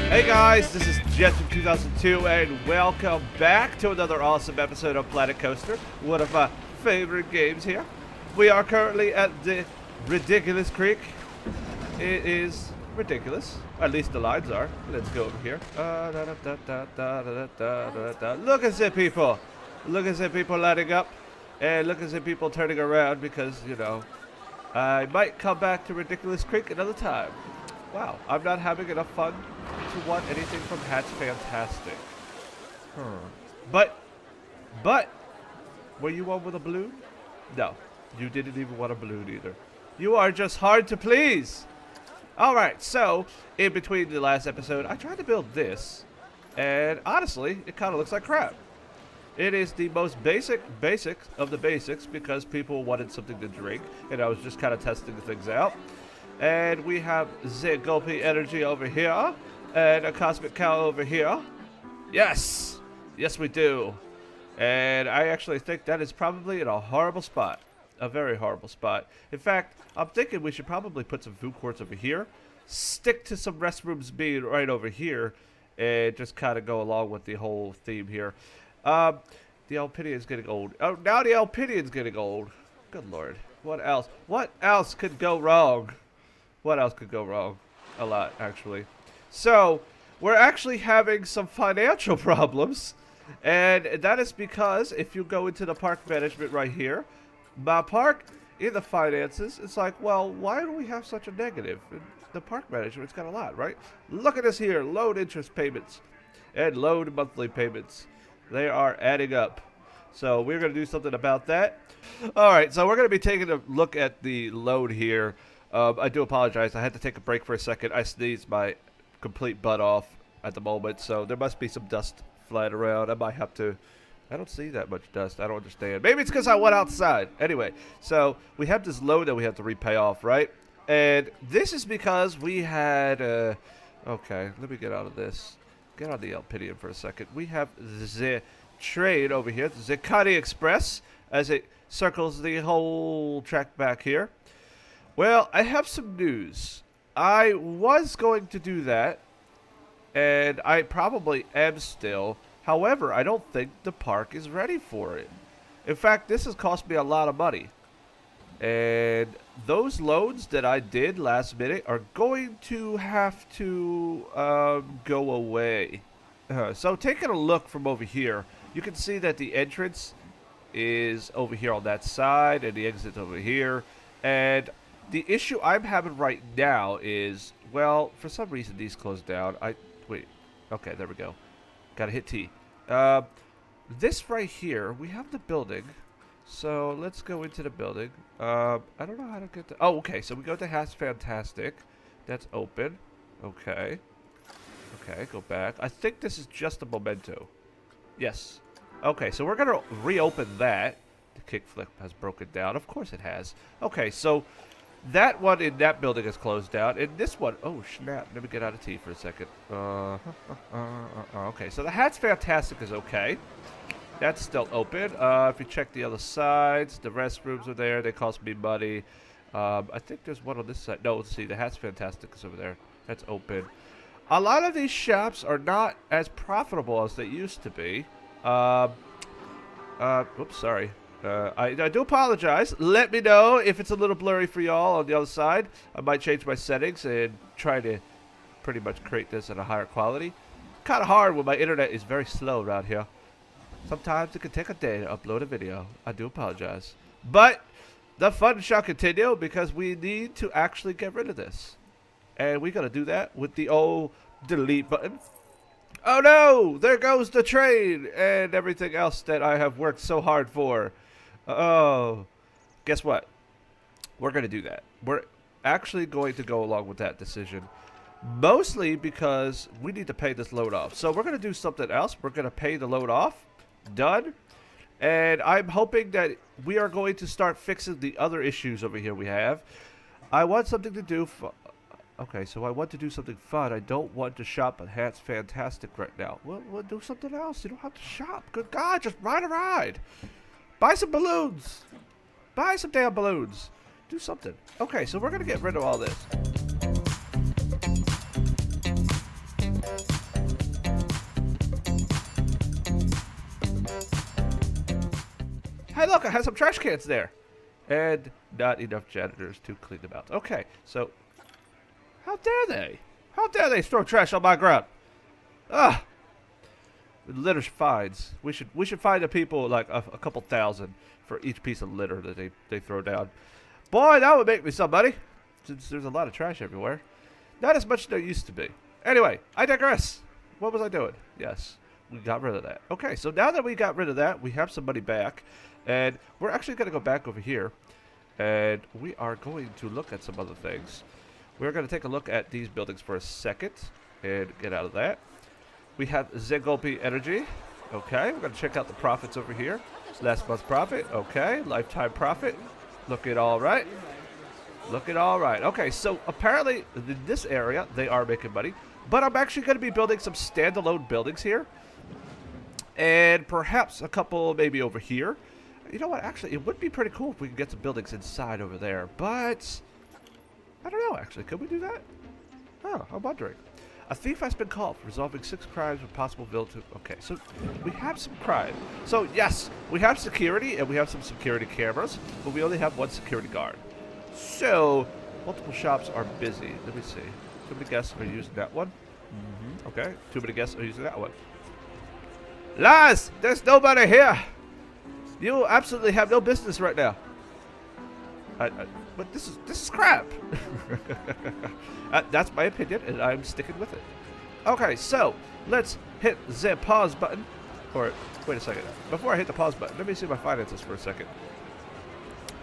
Hey guys, this is Jet from 2002, and welcome back to another awesome episode of Planet Coaster, one of my favorite games here. We are currently at the Ridiculous Creek. It is ridiculous, at least the lines are. Let's go over here. Look at the people. Look at the people lighting up, and look at the people turning around because, you know, I might come back to Ridiculous Creek another time. Wow, I'm not having enough fun to want anything from Hat's Fantastic. But, were you one with a balloon? No, you didn't even want a balloon either. You are just hard to please. Alright, so, in between the last episode, I tried to build this, and honestly, it kind of looks like crap. It is the most basic of the basics because people wanted something to drink, and I was just kind of testing things out. And we have the Gulpy Energy over here, and a Cosmic Cow over here. Yes! Yes, we do. And I actually think that is probably in a horrible spot. A very horrible spot. In fact, I'm thinking we should probably put some food courts over here, stick to some restrooms being right over here, and just kind of go along with the whole theme here. The Alpidian's getting old. Oh, now the Alpidian's getting old. Good lord. What else? What else could go wrong? What else could go wrong? A lot, actually. So, we're actually having some financial problems. And that is because if you go into the park management right here, my park in the finances, it's like, well, why do we have such a negative? The park management's got a lot, right? Look at this here. Loan interest payments and loan monthly payments. They are adding up. So, we're going to do something about that. Alright, so we're going to be taking a look at the load here. I do apologize. I had to take a break for a second. I sneezed my complete butt off at the moment, so there must be some dust flying around. I might have to... I don't see that much dust. I don't understand. Maybe it's because I went outside. Anyway, so we have this loan that we have to repay off, right? And this is because we had... okay, let me get out of this. Get out of the Elpidian for a second. We have the train over here, the Connie Express, as it circles the whole track back here. Well, I have some news. I was going to do that, and I probably am still. However, I don't think the park is ready for it. In fact, this has cost me a lot of money. And those loads that I did last minute are going to have to go away. So taking a look from over here, you can see that the entrance is over here on that side, and the exit's over here. And the issue I'm having right now is, well, for some reason these closed down. Wait. Okay, there we go. Gotta hit T. This right here, we have the building. So let's go into the building. I don't know how to get to... Oh, okay. So we go to Hat's Fantastic. That's open. Okay. Okay, go back. I think this is just a memento. Yes. Okay, so we're gonna reopen that. The kickflip has broken down. Of course it has. Okay, so... that one in that building is closed down, and this one, oh snap, let me get out of T for a second. Okay, so the Hat's Fantastic is okay. That's still open. If you check the other sides, the restrooms are there, they cost me money. I think there's one on this side. No, let's see, the Hat's Fantastic is over there. That's open. A lot of these shops are not as profitable as they used to be. Oops, sorry. I do apologize. Let me know if it's a little blurry for y'all on the other side. I might change my settings and try to pretty much create this at a higher quality. Kind of hard when my internet is very slow around here. Sometimes it can take a day to upload a video. I do apologize. But the fun shall continue because we need to actually get rid of this. And we're going to do that with the old delete button. Oh no! There goes the train and everything else that I have worked so hard for. Oh, guess what? We're going to do that. We're actually going to go along with that decision. Mostly because we need to pay this load off. So we're going to do something else. We're going to pay the load off. Done. And I'm hoping that we are going to start fixing the other issues over here we have. I want something to do... Okay, so I want to do something fun. I don't want to shop at Hat's Fantastic right now. We'll do something else. You don't have to shop. Good God, just ride a ride. Buy some balloons. Buy some damn balloons. Do something. Okay, so we're going to get rid of all this. Hey, look, I have some trash cans there. And not enough janitors to clean them out. Okay, so how dare they? How dare they throw trash on my ground? Ah, litter fines. We should fine the people like a couple thousand for each piece of litter that they throw down. Boy, that would make me somebody. Since there's a lot of trash everywhere. Not as much as there used to be. Anyway, I digress. What was I doing? Yes, we got rid of that. Okay, so now that we got rid of that, we have some money back. And we're actually going to go back over here. And we are going to look at some other things. We're going to take a look at these buildings for a second. And get out of that. We have Zegolpi Energy. Okay, we're going to check out the profits over here. Last month's profit. Okay, lifetime profit. Looking all right. Looking all right. Okay, so apparently in this area, they are making money. But I'm actually going to be building some standalone buildings here. And perhaps a couple maybe over here. You know what? Actually, it would be pretty cool if we could get some buildings inside over there. But I don't know, actually. Could we do that? Oh, I'm wondering. A thief has been called for resolving 6 crimes with possible villain. Okay, so we have some crime. So, yes, we have security, and we have some security cameras. But we only have 1 security guard. So, multiple shops are busy. Let me see. Too many guests are using that one. Okay, too many guests are using that one. Lars, there's nobody here. You absolutely have no business right now. But this is crap. That's my opinion, and I'm sticking with it. Okay, so let's hit the pause button. Or wait a second. Before I hit the pause button, let me see my finances for a second.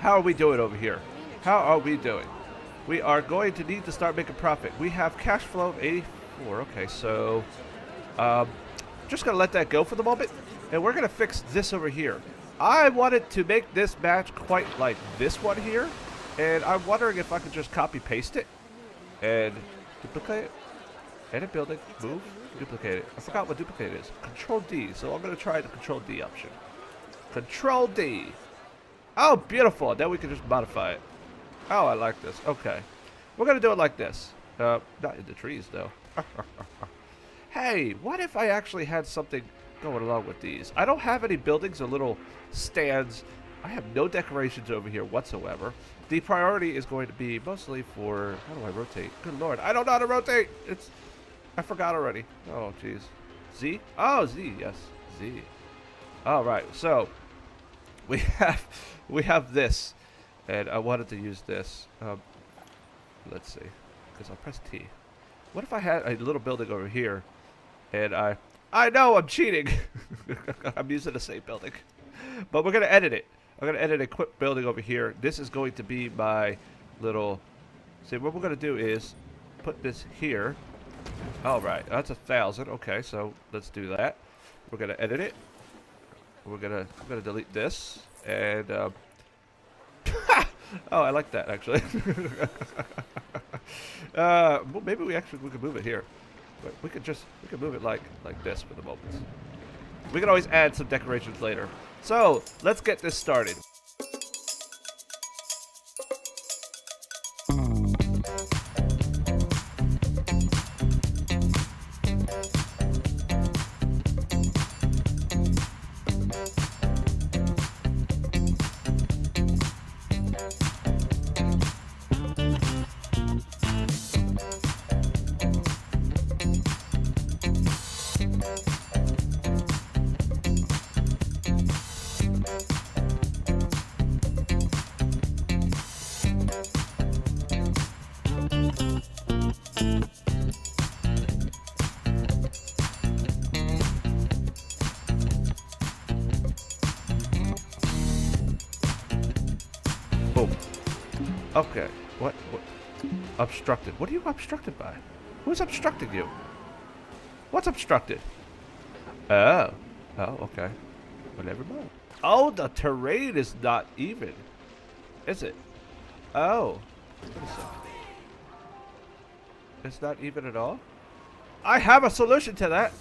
How are we doing over here? How are we doing? We are going to need to start making profit. We have cash flow of 84. Okay, so just gonna let that go for the moment, and we're gonna fix this over here. I wanted to make this match quite like this one here, and I'm wondering if I could just copy paste it and duplicate it. Edit building, move, duplicate it. I forgot what duplicate is. Control D. So I'm gonna try the Control D option. Control D. Oh, beautiful. Then we can just modify it. Oh, I like this. Okay. We're going to do it like this. Not in the trees, though. Hey, what if I actually had something going along with these? I don't have any buildings or little stands. I have no decorations over here whatsoever. The priority is going to be mostly for... How do I rotate? Good lord. I don't know how to rotate. I forgot already. Oh, jeez. Z? Oh, Z. Yes. Z. All right. So, we have this. And I wanted to use this. Let's see. Because I'll press T. What if I had a little building over here, and I know I'm cheating. I'm using the same building. But we're going to edit it. I'm going to edit a quick building over here. This is going to be my little... See, what we're going to do is put this here. All right. That's 1,000. Okay, so let's do that. We're going to edit it. I'm going to delete this. And... oh, I like that actually. Well, maybe we could move it here. But we could move it like this for the moment. We can always add some decorations later. So let's get this started. Okay. What? Obstructed. What are you obstructed by? Who's obstructing you? What's obstructed? Oh. Oh, okay. Well, never mind. Oh, the terrain is not even. Is it? Oh. Wait a second. It's not even at all? I have a solution to that.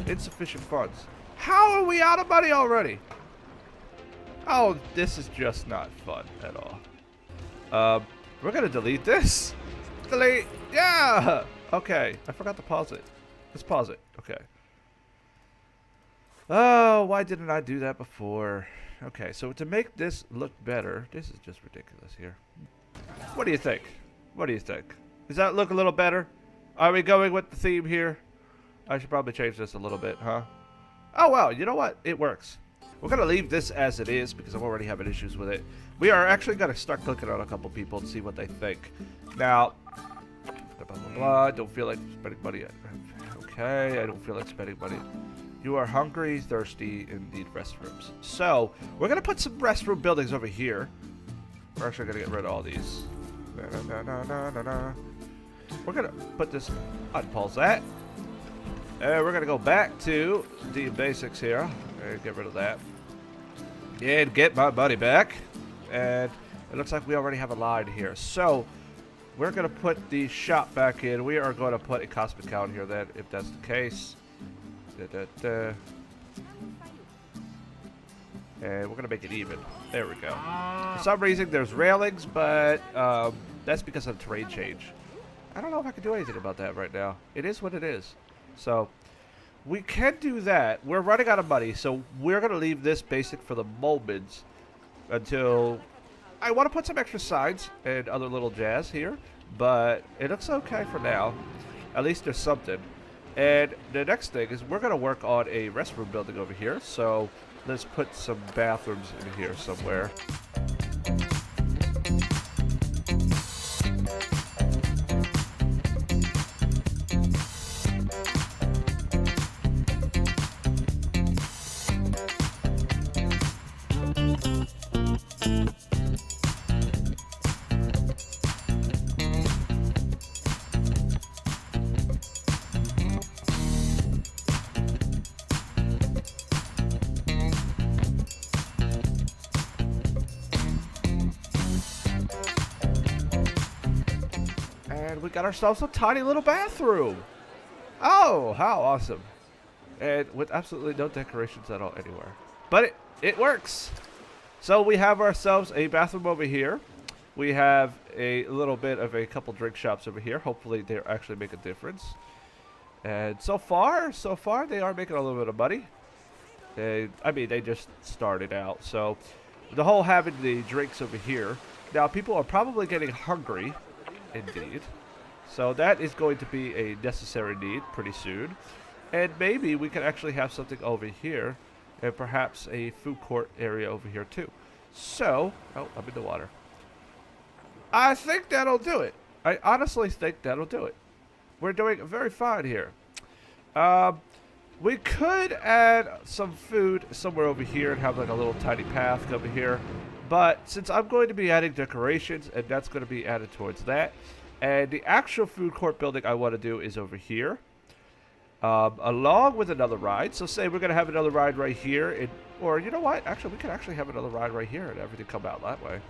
Insufficient funds. How are we out of money already? Oh, this is just not fun at all. We're gonna delete this. Delete. Yeah. Okay. I forgot to pause it. Let's pause it. Okay. Oh, why didn't I do that before? Okay, so to make this look better, this is just ridiculous here. What do you think? What do you think? Does that look a little better? Are we going with the theme here? I should probably change this a little bit, huh? Oh, well, you know what? It works. We're going to leave this as it is because I'm already having issues with it. We are actually going to start clicking on a couple people and see what they think. Now, blah, blah, blah, blah. I don't feel like spending money. Okay, I don't feel like spending money. You are hungry, thirsty, and need restrooms. So, we're going to put some restroom buildings over here. We're actually going to get rid of all these. We're going to put this, unpause that. And we're going to go back to the basics here. And get rid of that. And get my money back. And it looks like we already have a line here. So, we're going to put the shop back in. We are going to put a cosmic count here then, if that's the case. And we're going to make it even. There we go. For some reason, there's railings, but that's because of the terrain change. I don't know if I can do anything about that right now. It is what it is. So, we can do that. We're running out of money, so we're going to leave this basic for the moment until... I want to put some extra signs and other little jazz here, but it looks okay for now. At least there's something. And the next thing is we're going to work on a restroom building over here. So let's put some bathrooms in here somewhere. And we got ourselves a tiny little bathroom. Oh, how awesome. And with absolutely no decorations at all anywhere. But it works. So we have ourselves a bathroom over here. We have a little bit of a couple drink shops over here. Hopefully they actually make a difference. And so far they are making a little bit of money. I mean, they just started out. So the whole having the drinks over here. Now people are probably getting hungry. Indeed. So that is going to be a necessary need pretty soon. And maybe we can actually have something over here. And perhaps a food court area over here too. So, oh, I'm in the water. I think that'll do it. I honestly think that'll do it. We're doing very fine here. We could add some food somewhere over here and have like a little tiny path over here. But since I'm going to be adding decorations, and that's going to be added towards that, and the actual food court building I want to do is over here, along with another ride. So say we're going to have another ride right here, or you know what? Actually, we could actually have another ride right here, and everything come out that way.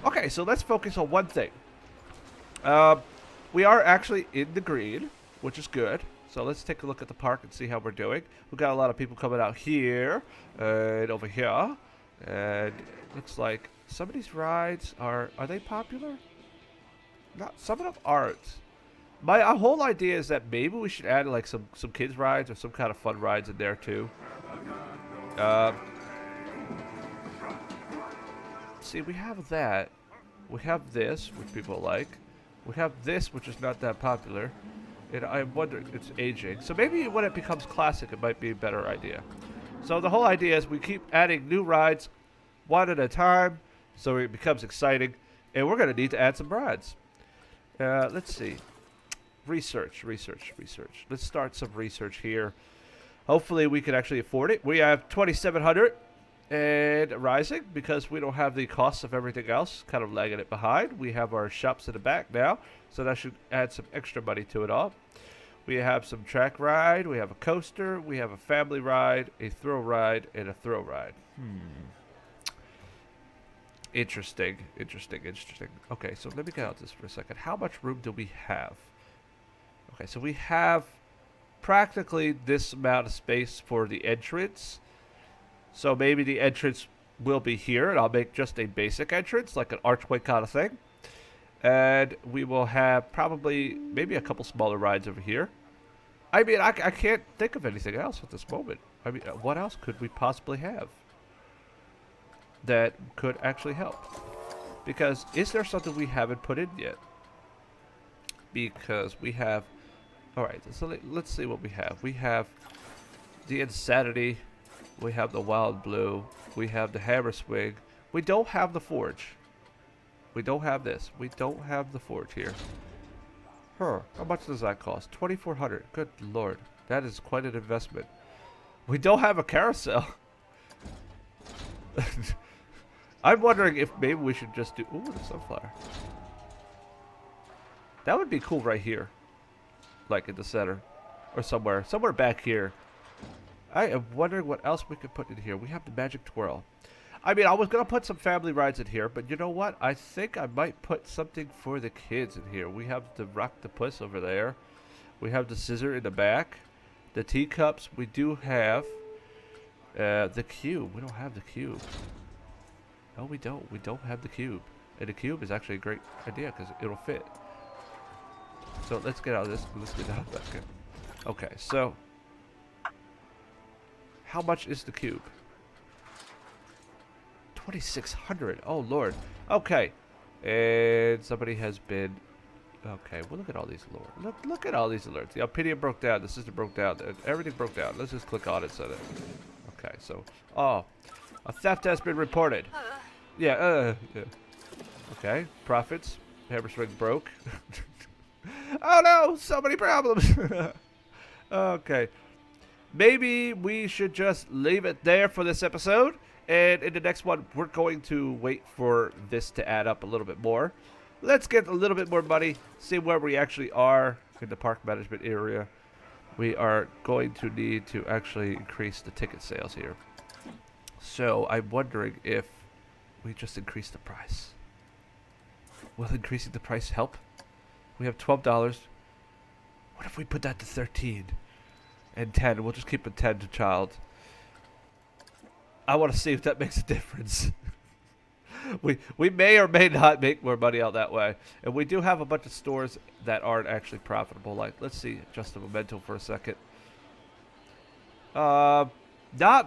Okay, so let's focus on one thing. We are actually in the green, which is good. So let's take a look at the park and see how we're doing. We've got a lot of people coming out here and over here. And it looks like some of these rides are they popular? Not, some of them aren't. My whole idea is that maybe we should add like some kids rides or some kind of fun rides in there too. See, we have that. We have this, which people like. We have this, which is not that popular. And I wonder, it's aging. So maybe when it becomes classic, it might be a better idea. So the whole idea is we keep adding new rides one at a time so it becomes exciting. And we're going to need to add some rides. Let's see. Research. Let's start some research here. Hopefully we can actually afford it. We have 2,700 and rising because we don't have the costs of everything else, kind of lagging it behind. We have our shops in the back now, so that should add some extra money to it all. We have some track ride, we have a coaster, we have a family ride, a thrill ride, and a thrill ride. Interesting. Okay, so let me get out this for a second. How much room do we have? Okay, so we have practically this amount of space for the entrance. So maybe the entrance will be here, and I'll make just a basic entrance, like an archway kind of thing. And we will have probably maybe a couple smaller rides over here. I mean, I can't think of anything else at this moment. I mean, what else could we possibly have that could actually help? Because is there something we haven't put in yet? Because we have... Alright, so let's see what we have. We have the Insanity. We have the Wild Blue. We have the Hammer Swing. We don't have the Forge. We don't have this. We don't have the Forge here. Huh. How much does that cost? 2,400. Good lord. That is quite an investment. We don't have a carousel. I'm wondering if maybe we should just do... Ooh, the Sunflower. That would be cool right here. Like in the center. Or somewhere. Somewhere back here. I am wondering what else we could put in here. We have the Magic Twirl. I mean, I was going to put some family rides in here, but you know what? I think I might put something for the kids in here. We have the Rocktopus over there. We have the Scissor in the back. The teacups. We do have the cube. We don't have the cube. No, we don't. We don't have the cube. And the cube is actually a great idea because it'll fit. So let's get out of this. Let's get out of that. Okay, so how much is the cube? 2,600. Oh lord. Okay, and somebody has been. Okay, well look at all these alerts. Look at all these alerts. The Alpinia broke down. The system broke down. Everything broke down. Let's just click on it so that. Okay, so a theft has been reported. Yeah. Okay, profits. Hammer Swing broke. Oh no, so many problems. Okay. Maybe we should just leave it there for this episode. And in the next one, we're going to wait for this to add up a little bit more. Let's get a little bit more money, see where we actually are in the park management area. We are going to need to actually increase the ticket sales here. So I'm wondering if we just increase the price. Will increasing the price help? We have $12. What if we put that to 13 and 10? We'll just keep it 10 to child. I want to see if that makes a difference. we may or may not make more money out that way. And we do have a bunch of stores that aren't actually profitable. Like, let's see, just a memento for a second. Not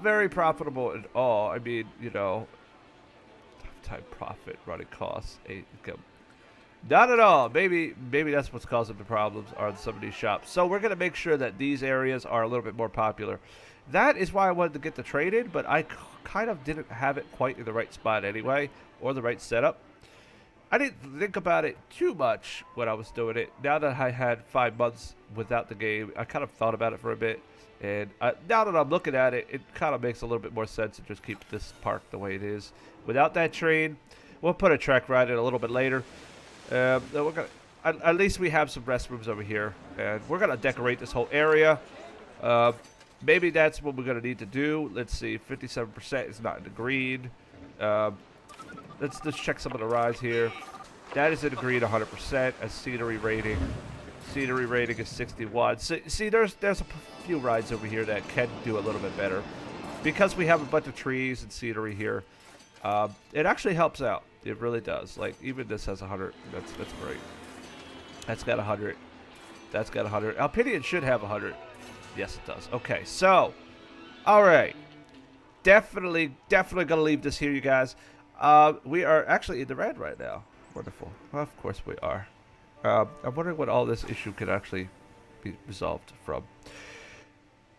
very profitable at all. I mean, you know, time profit, running costs, income. Not at all. Maybe that's what's causing the problems are some of these shops. So we're going to make sure that these areas are a little bit more popular. That is why I wanted to get the trade in, but I kind of didn't have it quite in the right spot anyway, or the right setup. I didn't think about it too much when I was doing it. Now that I had 5 months without the game, I kind of thought about it for a bit. And now that I'm looking at it, it kind of makes a little bit more sense to just keep this park the way it is. Without that train, we'll put a track ride in a little bit later. We're gonna, at least we have some restrooms over here. And we're going to decorate this whole area. Maybe that's what we're going to need to do. Let's see, 57% is not in the green. Let's just check some of the rides here. That is in the green 100%. A scenery rating. Scenery rating is 61. See, there's a few rides over here that can do a little bit better. Because we have a bunch of trees and scenery here, it actually helps out. It really does. Like, even this has 100. That's great. That's got 100. That's got 100. Alpinion should have 100. Yes, it does. Okay, so, all right. Definitely going to leave this here, you guys. We are actually in the red right now. Wonderful. Well, of course we are. I'm wondering what all this issue could actually be resolved from.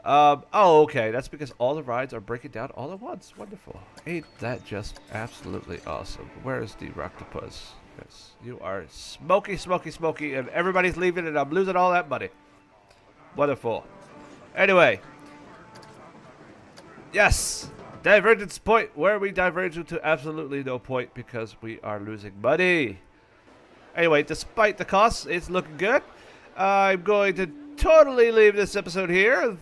Oh, okay. That's because all the rides are breaking down all at once. Wonderful. Ain't that just absolutely awesome? Where is the Rocktopus? Yes, you are smoky, and everybody's leaving, and I'm losing all that money. Wonderful. Anyway. Yes. Divergence point. Where we diverge to absolutely no point because we are losing money. Anyway, despite the costs, it's looking good. I'm going to totally leave this episode here.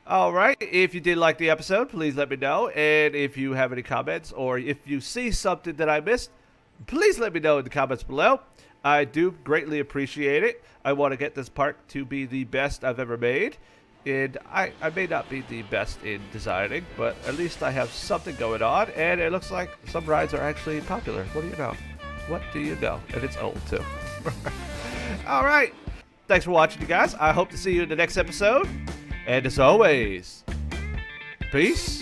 Alright, if you did like the episode, please let me know. And if you have any comments or if you see something that I missed, please let me know in the comments below. I do greatly appreciate it. I want to get this park to be the best I've ever made. And I may not be the best in designing, but at least I have something going on, and it looks like some rides are actually popular. What do you know? What do you know? And it's old, too. All right. Thanks for watching, you guys. I hope to see you in the next episode. And as always, peace.